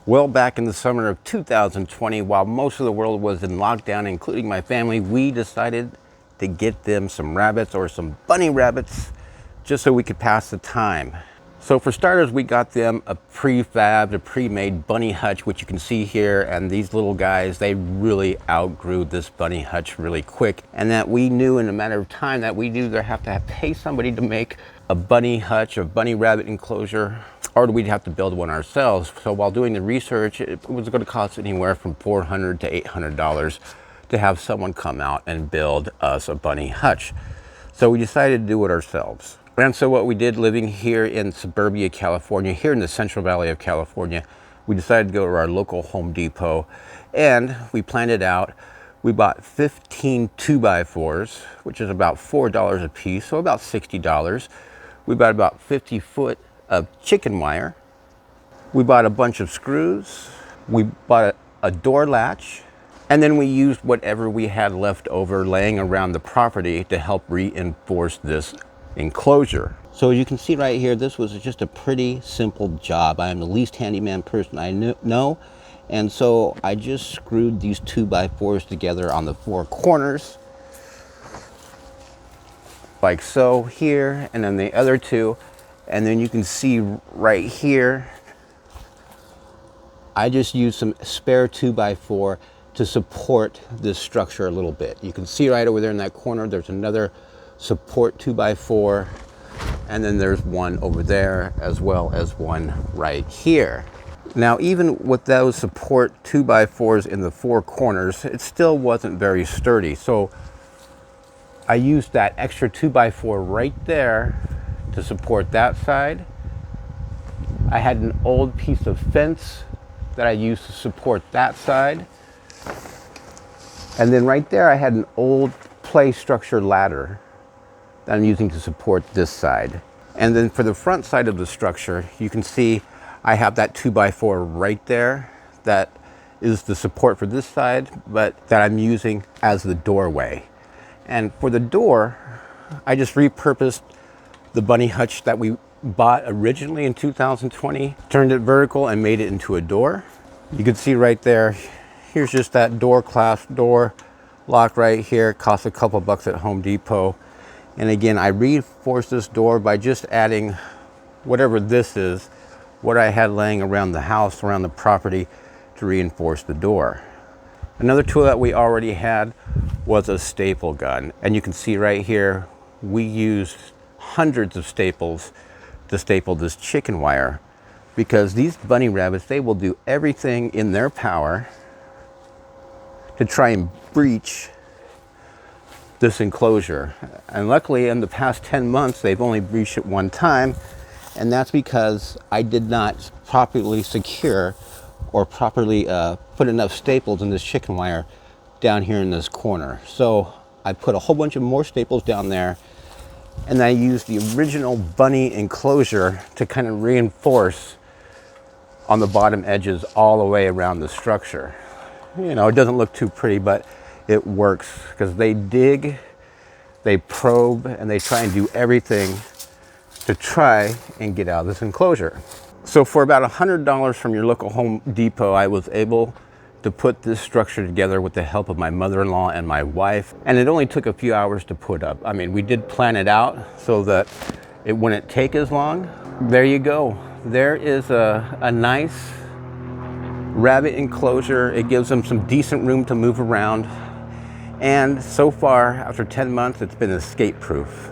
Well, back in the summer of 2020, while most of the world was in lockdown, including my family, we decided to get them some rabbits or some bunny rabbits just so we could pass the time. So for starters, we got them a pre-made bunny hutch, which you can see here. And these little guys, they really outgrew this bunny hutch really quick. And that we knew in a matter of time that we either have to pay somebody to make a bunny hutch, a bunny rabbit enclosure, or we'd have to build one ourselves. So while doing the research, it was going to cost anywhere from $400 to $800 to have someone come out and build us a bunny hutch. So we decided to do it ourselves. And so what we did, living here in suburbia, California, here in the Central Valley of California, we decided to go to our local Home Depot and we planned it out. We bought 15 2x4s, which is about $4 a piece, so about $60. We bought about 50 foot of chicken wire. We bought a bunch of screws. We bought a door latch. And then we used whatever we had left over laying around the property to help reinforce this enclosure. So as you can see right here, this was just a pretty simple job. I am the least handyman person I know. And so I just screwed these 2x4s together on the four corners, like so here, and then the other two. And then you can see right here, I just used some spare 2x4 to support this structure a little bit. You can see right over there in that corner, there's another support 2x4, and then there's one over there as well as one right here. Now, even with those support 2x4s in the four corners, it still wasn't very sturdy. So I used that extra 2x4 right there to support that side. I had an old piece of fence that I used to support that side. And then right there, I had an old play structure ladder that I'm using to support this side. And then for the front side of the structure, you can see I have that 2x4 right there. That is the support for this side, but that I'm using as the doorway. And for the door, I just repurposed the bunny hutch that we bought originally in 2020, turned it vertical and made it into a door. You can see right there, here's just that door clasp door lock right here. It costs a couple bucks at Home Depot. And again, I reinforced this door by just adding whatever this is, what I had laying around the house, around the property, to reinforce the door. Another tool that we already had was a staple gun. And you can see right here, we used hundreds of staples to staple this chicken wire, because these bunny rabbits, they will do everything in their power to try and breach this enclosure. And luckily in the past 10 months, they've only breached it one time. And that's because I did not properly secure or properly put enough staples in this chicken wire down here in this corner. So I put a whole bunch of more staples down there, and I used the original bunny enclosure to kind of reinforce on the bottom edges all the way around the structure. You know, it doesn't look too pretty, but it works, because they dig, they probe, and they try and do everything to try and get out of this enclosure. So for about $100 from your local Home Depot, I was able to put this structure together with the help of my mother-in-law and my wife. And it only took a few hours to put up. I mean, we did plan it out so that it wouldn't take as long. There you go. There is a nice rabbit enclosure. It gives them some decent room to move around. And so far, after 10 months, it's been escape proof.